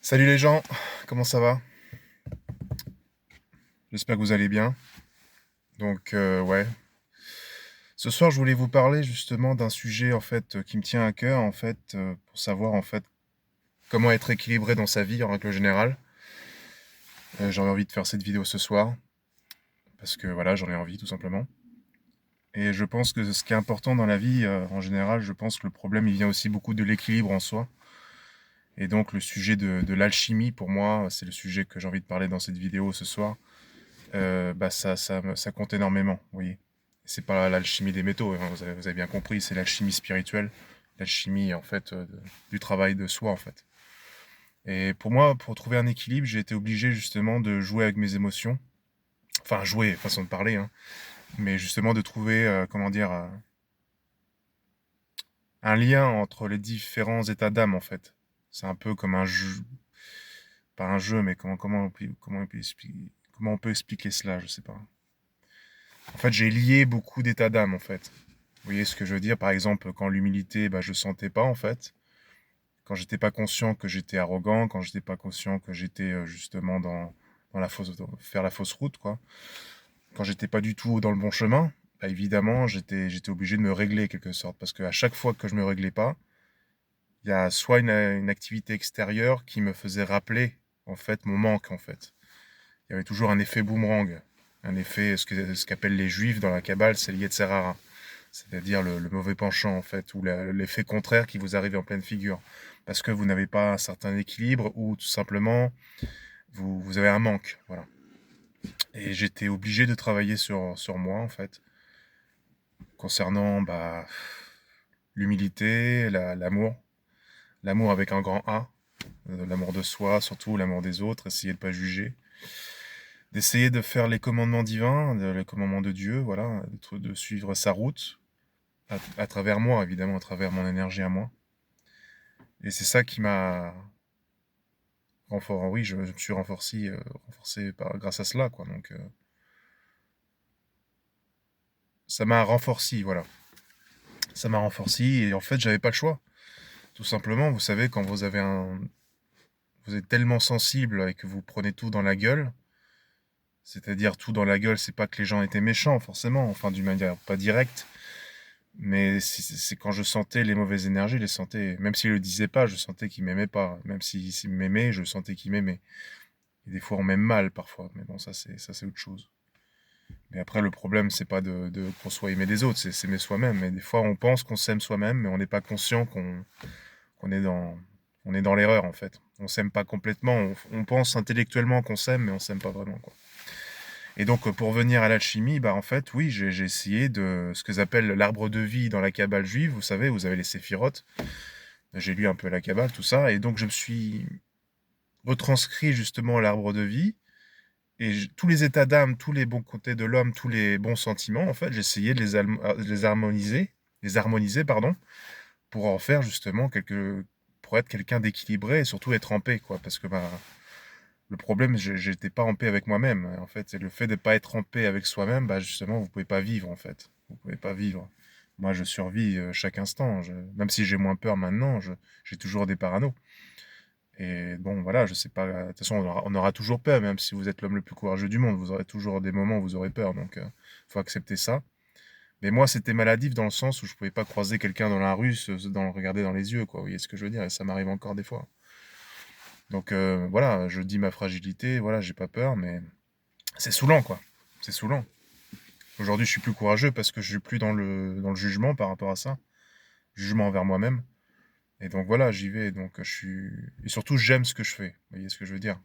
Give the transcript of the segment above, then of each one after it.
Salut les gens, comment ça va? J'espère que vous allez bien. Ouais. Ce soir, je voulais vous parler justement d'un sujet en fait qui me tient à cœur en fait pour savoir en fait comment être équilibré dans sa vie en règle générale. J'avais envie de faire cette vidéo ce soir parce que voilà, j'en ai envie tout simplement. Et je pense que ce qui est important dans la vie en général, je pense que le problème il vient aussi beaucoup de l'équilibre en soi. Et donc le sujet de l'alchimie pour moi, c'est le sujet que j'ai envie de parler dans cette vidéo ce soir. Ça compte énormément, vous voyez. C'est pas l'alchimie des métaux, hein, vous avez bien compris, c'est l'alchimie spirituelle, l'alchimie en fait du travail de soi en fait. Et pour moi, pour trouver un équilibre, j'ai été obligé justement de jouer avec mes émotions, enfin jouer, façon de parler, hein, mais justement de trouver, comment dire, un lien entre les différents états d'âme en fait. C'est un peu comme un jeu, pas un jeu, mais comment on peut expliquer cela, je sais pas. En fait, j'ai lié beaucoup d'états d'âme en fait. Vous voyez ce que je veux dire? Par exemple, quand l'humilité, bah, je sentais pas en fait. Quand j'étais pas conscient que j'étais arrogant, quand j'étais pas conscient que j'étais justement dans faire la fausse route, quoi. Quand j'étais pas du tout dans le bon chemin, bah, évidemment, j'étais obligé de me régler quelque sorte. Parce qu'à chaque fois que je me réglais pas, il y a soit une activité extérieure qui me faisait rappeler, en fait, mon manque, en fait. Il y avait toujours un effet boomerang. Un effet, ce qu'appellent les juifs dans la Kabbale, c'est le Yetzer Hara. C'est-à-dire le mauvais penchant en fait, ou l'effet contraire qui vous arrive en pleine figure, parce que vous n'avez pas un certain équilibre, ou tout simplement vous avez un manque, voilà. Et j'étais obligé de travailler sur moi en fait, concernant bah, l'humilité, l'amour avec un grand A, l'amour de soi, surtout l'amour des autres, essayer de ne pas juger, d'essayer de faire les commandements divins, les commandements de Dieu, voilà, de suivre sa route, à travers moi évidemment, à travers mon énergie à moi. Et c'est ça qui m'a oui, je me suis renforcé grâce à cela, quoi. Ça m'a renforci, voilà. Ça m'a renforci et en fait, j'avais pas le choix. Tout simplement, vous savez, quand vous êtes tellement sensible et que vous prenez tout dans la gueule, c'est-à-dire tout dans la gueule, c'est pas que les gens étaient méchants, forcément, enfin, d'une manière pas directe, mais c'est quand je sentais les mauvaises énergies, les sentais, même s'ils le disaient pas, je sentais qu'ils m'aimaient pas. Même s'ils m'aimaient, je sentais qu'ils m'aimaient. Et des fois, on m'aime mal, parfois, mais bon, ça, c'est autre chose. Mais après, le problème, c'est pas qu'on soit aimé des autres, c'est s'aimer soi-même. Et des fois, on pense qu'on s'aime soi-même, mais on n'est pas conscient qu'on est on est dans l'erreur, en fait. On s'aime pas complètement. On pense intellectuellement qu'on s'aime, mais on s'aime pas vraiment, quoi. Et donc, pour venir à l'alchimie, bah, en fait, oui, j'ai essayé de ce que j'appelle l'arbre de vie dans la Kabbale juive. Vous savez, vous avez les séphirotes. J'ai lu un peu la Kabbale, tout ça. Et donc, je me suis retranscrit justement l'arbre de vie. Et tous les états d'âme, tous les bons côtés de l'homme, tous les bons sentiments, en fait, j'essayais de les harmoniser, pardon, pour en faire justement pour être quelqu'un d'équilibré et surtout être en paix, quoi. Parce que bah, le problème, j'étais pas en paix avec moi-même. En fait, c'est le fait de ne pas être en paix avec soi-même, bah justement, vous pouvez pas vivre, en fait. Vous pouvez pas vivre. Moi, je survis chaque instant. Même si j'ai moins peur maintenant, j'ai toujours des paranos. Et bon, voilà, je sais pas. De toute façon, on aura toujours peur, même si vous êtes l'homme le plus courageux du monde. Vous aurez toujours des moments où vous aurez peur. Faut accepter ça. Mais moi, c'était maladif dans le sens où je pouvais pas croiser quelqu'un dans la rue, le regarder dans les yeux, quoi. Vous voyez ce que je veux dire? Et ça m'arrive encore des fois. Voilà, je dis ma fragilité. Voilà, j'ai pas peur, mais c'est saoulant, quoi. C'est saoulant. Aujourd'hui, je suis plus courageux parce que je suis plus dans le jugement par rapport à ça. Jugement envers moi-même. Et donc voilà, j'y vais. Et surtout, j'aime ce que je fais. Vous voyez ce que je veux dire?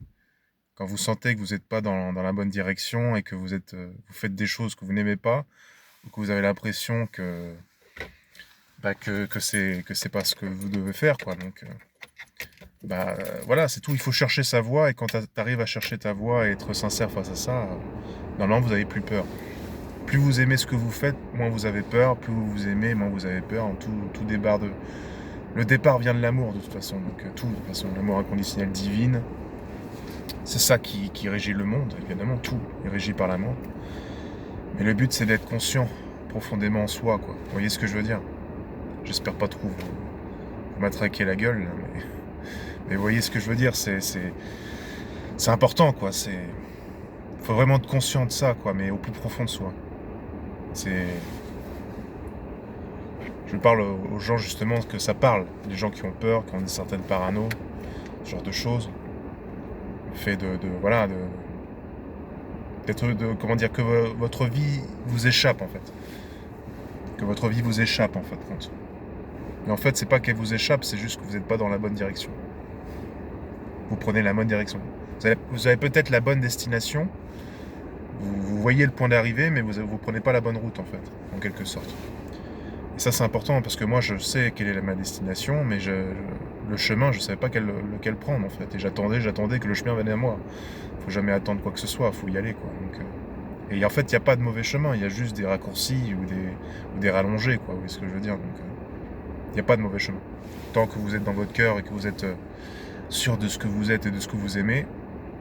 Quand vous sentez que vous n'êtes pas dans la bonne direction et que vous faites des choses que vous n'aimez pas, ou que vous avez l'impression que c'est pas ce que vous devez faire, quoi. Voilà, c'est tout. Il faut chercher sa voie et quand tu arrives à chercher ta voie et être sincère face à ça, normalement vous n'avez plus peur. Plus vous aimez ce que vous faites, moins vous avez peur. Plus vous vous aimez, moins vous avez peur. Tout le départ vient de l'amour de toute façon. Tout, de toute façon, l'amour inconditionnel divine, c'est ça qui régit le monde, évidemment. Tout est régi par l'amour. Mais le but, c'est d'être conscient profondément en soi, quoi. Vous voyez ce que je veux dire? J'espère pas trop vous matraquer la gueule, là, Et vous voyez ce que je veux dire, c'est important, quoi. Faut vraiment être conscient de ça, quoi, mais au plus profond de soi. Je parle aux gens justement que ça parle, les gens qui ont peur, qui ont une certaine parano, ce genre de choses. Le fait voilà, comment dire, que votre vie vous échappe en fait. Que votre vie vous échappe en fait, compte. Mais en fait, c'est pas qu'elle vous échappe, c'est juste que vous n'êtes pas dans la bonne direction. Vous prenez la bonne direction. Vous avez peut-être la bonne destination, vous voyez le point d'arrivée, mais vous prenez pas la bonne route en fait, en quelque sorte. Et ça c'est important parce que moi je sais quelle est ma destination, mais le chemin je savais pas lequel prendre en fait. Et j'attendais que le chemin vienne à moi. Faut jamais attendre quoi que ce soit, faut y aller quoi. Donc, et en fait il n'y a pas de mauvais chemin, il y a juste des raccourcis ou des rallongés quoi, vous voyez ce que je veux dire. Donc il n'y a pas de mauvais chemin. Tant que vous êtes dans votre cœur et que vous êtes sûr de ce que vous êtes et de ce que vous aimez,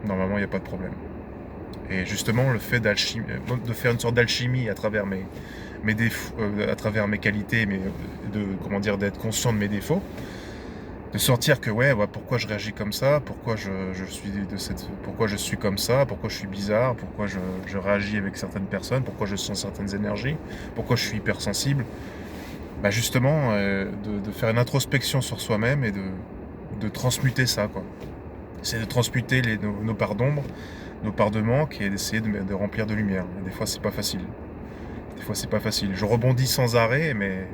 normalement il n'y a pas de problème. Et justement, le fait de faire une sorte d'alchimie à travers mes défauts, à travers mes qualités, d'être conscient de mes défauts, de sentir que pourquoi je réagis comme ça, pourquoi pourquoi je suis comme ça, pourquoi je suis bizarre, pourquoi je réagis avec certaines personnes, pourquoi je sens certaines énergies, pourquoi je suis hypersensible. Bah justement, de faire une introspection sur soi-même et de transmuter ça, quoi. C'est de transmuter nos parts d'ombre, nos parts de manque et d'essayer de remplir de lumière. Et des fois, c'est pas facile. Je rebondis sans arrêt, mais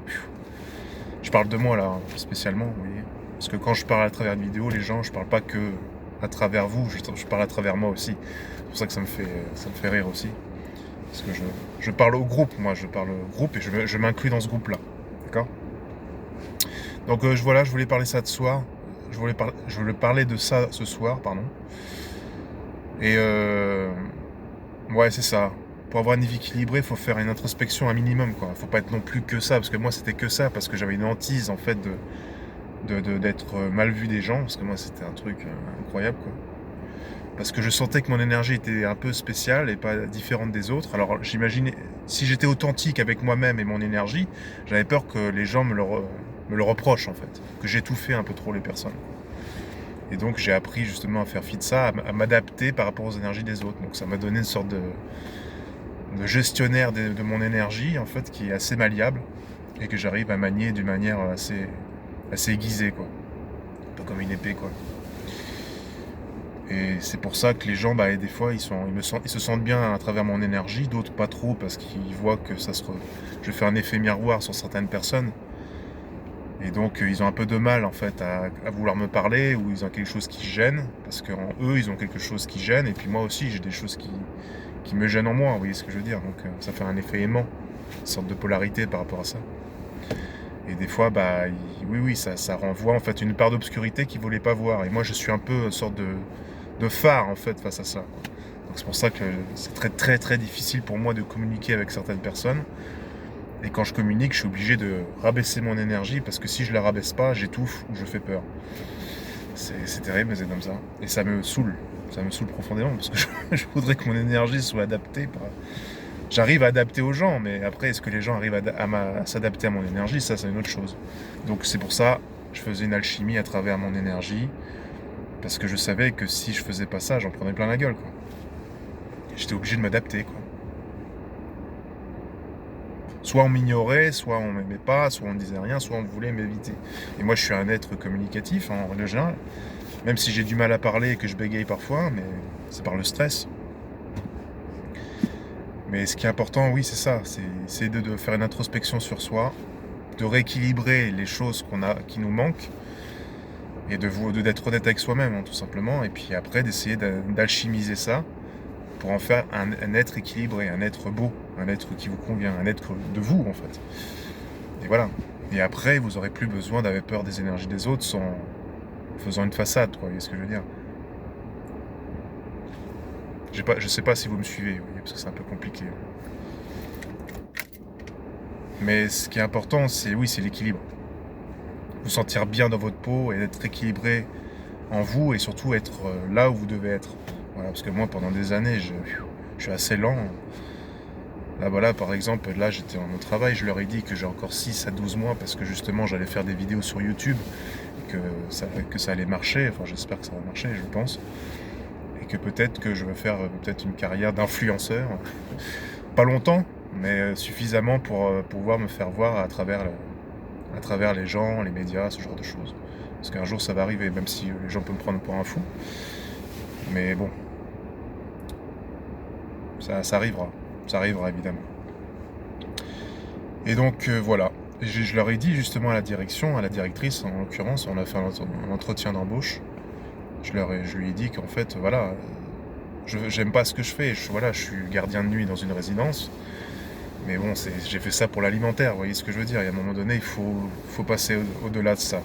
je parle de moi là, spécialement, vous voyez. Parce que quand je parle à travers une vidéo, les gens, je parle pas que à travers vous, je parle à travers moi aussi. C'est pour ça que ça me fait rire aussi. Parce que je parle au groupe, moi, je parle au groupe et je m'inclus dans ce groupe-là. D'accord ? Donc voilà, je voulais parler ça de soir. Je voulais parler de ça ce soir, pardon. Et ouais, c'est ça. Pour avoir une vie équilibrée, il faut faire une introspection un minimum, quoi. Faut pas être non plus que ça, parce que moi c'était que ça, parce que j'avais une hantise en fait d'être mal vu des gens, parce que moi c'était un truc incroyable, quoi. Parce que je sentais que mon énergie était un peu spéciale et pas différente des autres. Alors j'imaginais, si j'étais authentique avec moi-même et mon énergie, j'avais peur que les gens me le reprochent en fait, que j'étouffais un peu trop les personnes. Et donc j'ai appris justement à faire fi de ça, à m'adapter par rapport aux énergies des autres. Donc ça m'a donné une sorte de gestionnaire de mon énergie en fait qui est assez malléable et que j'arrive à manier d'une manière assez aiguisée, quoi. Un peu comme une épée, quoi. Et c'est pour ça que les gens, des fois, ils se sentent bien à travers mon énergie, d'autres pas trop parce qu'ils voient que je fais un effet miroir sur certaines personnes. Et donc ils ont un peu de mal en fait à vouloir me parler, ou ils ont quelque chose qui gêne, parce qu'en eux ils ont quelque chose qui gêne, et puis moi aussi j'ai des choses qui me gênent en moi, vous voyez ce que je veux dire. Donc ça fait un effet aimant, une sorte de polarité par rapport à ça. Et des fois oui, ça renvoie en fait une part d'obscurité qu'ils ne voulaient pas voir, et moi je suis un peu une sorte de phare en fait face à ça. Donc c'est pour ça que c'est très très très difficile pour moi de communiquer avec certaines personnes. Et quand je communique, je suis obligé de rabaisser mon énergie, parce que si je la rabaisse pas, j'étouffe ou je fais peur. C'est terrible, mais c'est comme ça. Et ça me saoule. Ça me saoule profondément, parce que je voudrais que mon énergie soit adaptée. J'arrive à adapter aux gens, mais après, est-ce que les gens arrivent à s'adapter à mon énergie ? Ça, c'est une autre chose. Donc c'est pour ça que je faisais une alchimie à travers mon énergie, parce que je savais que si je faisais pas ça, j'en prenais plein la gueule, quoi. J'étais obligé de m'adapter, quoi. Soit on m'ignorait, soit on m'aimait pas, soit on ne disait rien, soit on voulait m'éviter. Et moi, je suis un être communicatif, en règle générale. Même si j'ai du mal à parler et que je bégaye parfois, mais c'est par le stress. Mais ce qui est important, oui, c'est ça. C'est de faire une introspection sur soi, de rééquilibrer les choses qui nous manquent, et d'être honnête avec soi-même, hein, tout simplement. Et puis après, d'essayer d'alchimiser ça pour en faire un être équilibré, un être beau, un être qui vous convient, un être de vous en fait. Et voilà. Et après, vous n'aurez plus besoin d'avoir peur des énergies des autres en faisant une façade, quoi. Vous voyez ce que je veux dire ? Je sais pas si vous me suivez, vous voyez, parce que c'est un peu compliqué. Mais ce qui est important, c'est l'équilibre. Vous sentir bien dans votre peau et être équilibré en vous, et surtout être là où vous devez être. Voilà, parce que moi, pendant des années, je suis assez lent. Là, voilà, par exemple, là, j'étais en mon travail, je leur ai dit que j'ai encore 6 à 12 mois, parce que justement, j'allais faire des vidéos sur YouTube, que ça allait marcher, enfin j'espère que ça va marcher, je pense, et que peut-être que je vais faire peut-être une carrière d'influenceur, pas longtemps, mais suffisamment pour pouvoir me faire voir à travers les gens, les médias, ce genre de choses. Parce qu'un jour ça va arriver, même si les gens peuvent me prendre pour un fou, mais bon, ça arrivera évidemment. Et donc voilà. Je leur ai dit justement à la directrice en l'occurrence, on a fait un entretien d'embauche. Je lui ai dit qu'en fait, voilà, j'aime pas ce que je fais. Voilà, je suis gardien de nuit dans une résidence. Mais bon, j'ai fait ça pour l'alimentaire, vous voyez ce que je veux dire. Et à un moment donné, il faut passer au-delà de ça.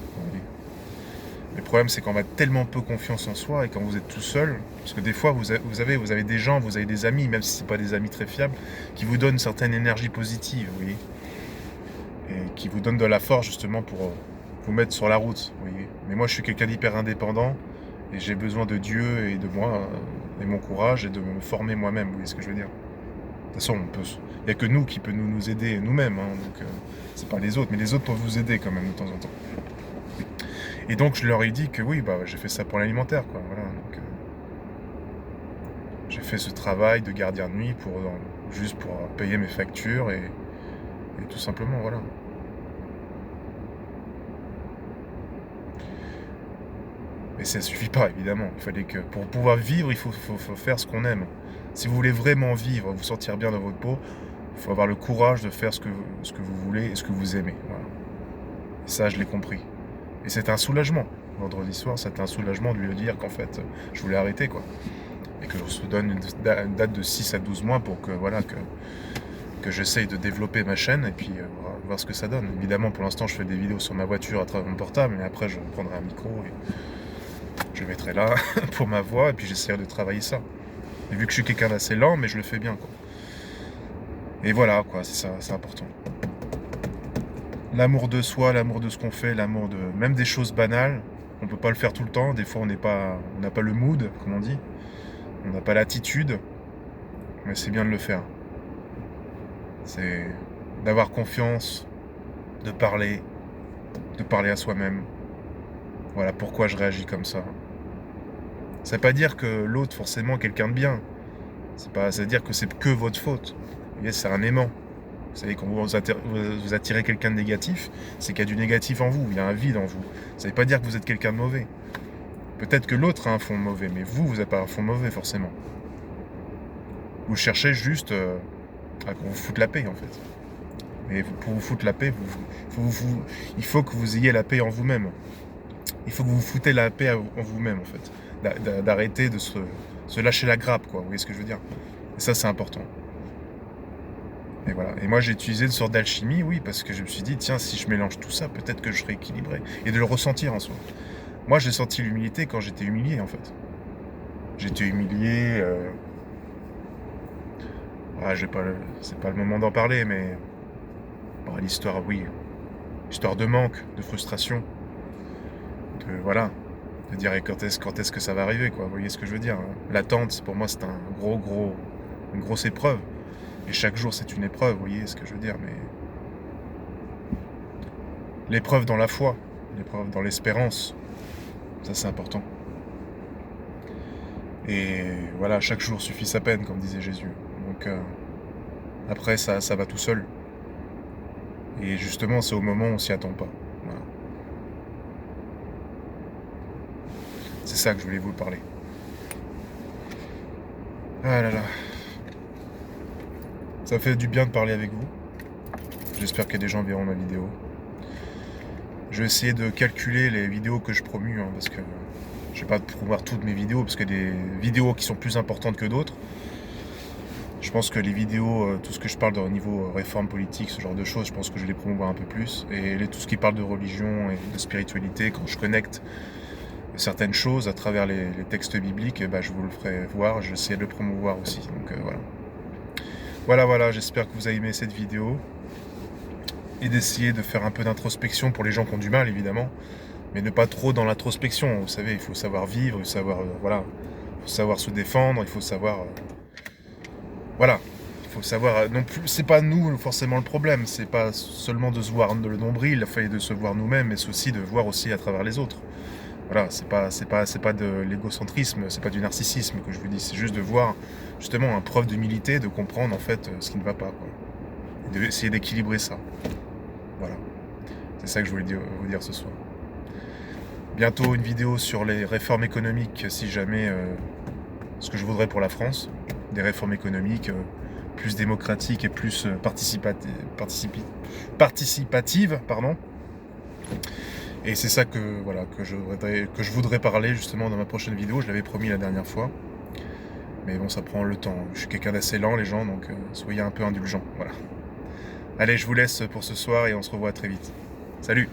Le problème, c'est qu'on a tellement peu confiance en soi et quand vous êtes tout seul, parce que des fois, vous avez des gens, vous avez des amis, même si ce pas des amis très fiables, qui vous donnent une certaine énergie positive, vous voyez, et qui vous donnent de la force justement pour vous mettre sur la route, vous voyez. Mais moi, je suis quelqu'un d'hyper indépendant et j'ai besoin de Dieu et de moi et mon courage et de me former moi-même, vous voyez ce que je veux dire. De toute façon, il n'y a que nous qui peut nous aider nous-mêmes, hein, donc c'est pas les autres, mais les autres peuvent vous aider quand même de temps en temps. Et donc je leur ai dit que oui, bah j'ai fait ça pour l'alimentaire, quoi. Voilà, donc j'ai fait ce travail de gardien de nuit juste pour payer mes factures et tout simplement, voilà. Mais ça suffit pas, évidemment. Il fallait que pour pouvoir vivre, il faut faire ce qu'on aime. Si vous voulez vraiment vivre, vous sentir bien dans votre peau, il faut avoir le courage de faire ce que vous voulez et ce que vous aimez. Voilà. Et ça, je l'ai compris. Et c'est un soulagement. Vendredi soir, c'était un soulagement de lui dire qu'en fait, je voulais arrêter, quoi. Et que je se donne une date de 6 à 12 mois pour que, voilà, que j'essaye de développer ma chaîne et puis voir ce que ça donne. Évidemment, pour l'instant, je fais des vidéos sur ma voiture à travers mon portable, mais après, je prendrai un micro et je le mettrai là pour ma voix et puis j'essaierai de travailler ça. Et vu que je suis quelqu'un d'assez lent, mais je le fais bien, quoi. Et voilà, quoi, c'est ça, c'est important. L'amour de soi, l'amour de ce qu'on fait, l'amour de même des choses banales. On peut pas le faire tout le temps. Des fois, on n'a pas le mood, comme on dit. On n'a pas l'attitude. Mais c'est bien de le faire. C'est d'avoir confiance, de parler à soi-même. Voilà pourquoi je réagis comme ça. Ça veut pas dire que l'autre forcément est quelqu'un de bien. Ça veut dire que c'est que votre faute. Vous voyez, c'est un aimant. Vous savez, quand vous attirez quelqu'un de négatif, c'est qu'il y a du négatif en vous, il y a un vide en vous. Ça ne veut pas dire que vous êtes quelqu'un de mauvais. Peut-être que l'autre a un fond mauvais, mais vous n'avez pas un fond mauvais forcément. Vous cherchez juste à qu'on vous foute la paix en fait. Mais pour vous foutre la paix, il faut que vous ayez la paix en vous-même. Il faut que vous foutez la paix en vous-même en fait. D'arrêter de se lâcher la grappe, quoi. Vous voyez ce que je veux dire? Et ça, c'est important. Et voilà. Et moi, j'ai utilisé une sorte d'alchimie, oui, parce que je me suis dit, tiens, si je mélange tout ça, peut-être que je serai équilibré. Et de le ressentir en soi. Moi, j'ai senti l'humilité quand j'étais humilié, en fait. J'étais humilié. C'est pas le moment d'en parler, mais l'histoire, oui. Histoire de manque, de frustration. Voilà. De dire quand est-ce que ça va arriver, quoi. Vous voyez ce que je veux dire, hein. L'attente, pour moi, c'est une grosse épreuve. Et chaque jour, c'est une épreuve, vous voyez ce que je veux dire, mais l'épreuve dans la foi, l'épreuve dans l'espérance, ça c'est important. Et voilà, chaque jour suffit sa peine, comme disait Jésus. Donc après, ça va tout seul. Et justement, c'est au moment où on s'y attend pas. Voilà. C'est ça que je voulais vous parler. Ah là là. Ça fait du bien de parler avec vous. J'espère que des gens verront ma vidéo. Je vais essayer de calculer les vidéos que je promue, hein, parce que je vais pas promouvoir toutes mes vidéos, parce qu'il y a des vidéos qui sont plus importantes que d'autres. Je pense que les vidéos, tout ce que je parle au niveau réforme politique, ce genre de choses, je pense que je vais les promouvoir un peu plus. Et tout ce qui parle de religion et de spiritualité, quand je connecte certaines choses à travers les textes bibliques, je vous le ferai voir, je vais essayer de le promouvoir aussi. Donc voilà. Voilà, j'espère que vous avez aimé cette vidéo. Et d'essayer de faire un peu d'introspection pour les gens qui ont du mal, évidemment. Mais ne pas trop dans l'introspection. Vous savez, il faut savoir vivre, il faut savoir se défendre, il faut savoir... voilà. faut savoir non plus, c'est pas nous forcément le problème, c'est pas seulement de se voir le nombril, de se voir nous-mêmes, mais c'est aussi de voir aussi à travers les autres. Voilà, c'est pas de l'égocentrisme, c'est pas du narcissisme que je vous dis, c'est juste de voir justement un preuve d'humilité, de comprendre en fait ce qui ne va pas, quoi. Et d'essayer d'équilibrer ça. Voilà, c'est ça que je voulais vous dire ce soir. Bientôt une vidéo sur les réformes économiques, si jamais ce que je voudrais pour la France, des réformes économiques plus démocratiques et plus participatives, pardon. Et c'est ça que, voilà, que je voudrais parler justement dans ma prochaine vidéo. Je l'avais promis la dernière fois. Mais bon, ça prend le temps. Je suis quelqu'un d'assez lent, les gens, donc soyez un peu indulgents. Voilà. Allez, je vous laisse pour ce soir et on se revoit très vite. Salut!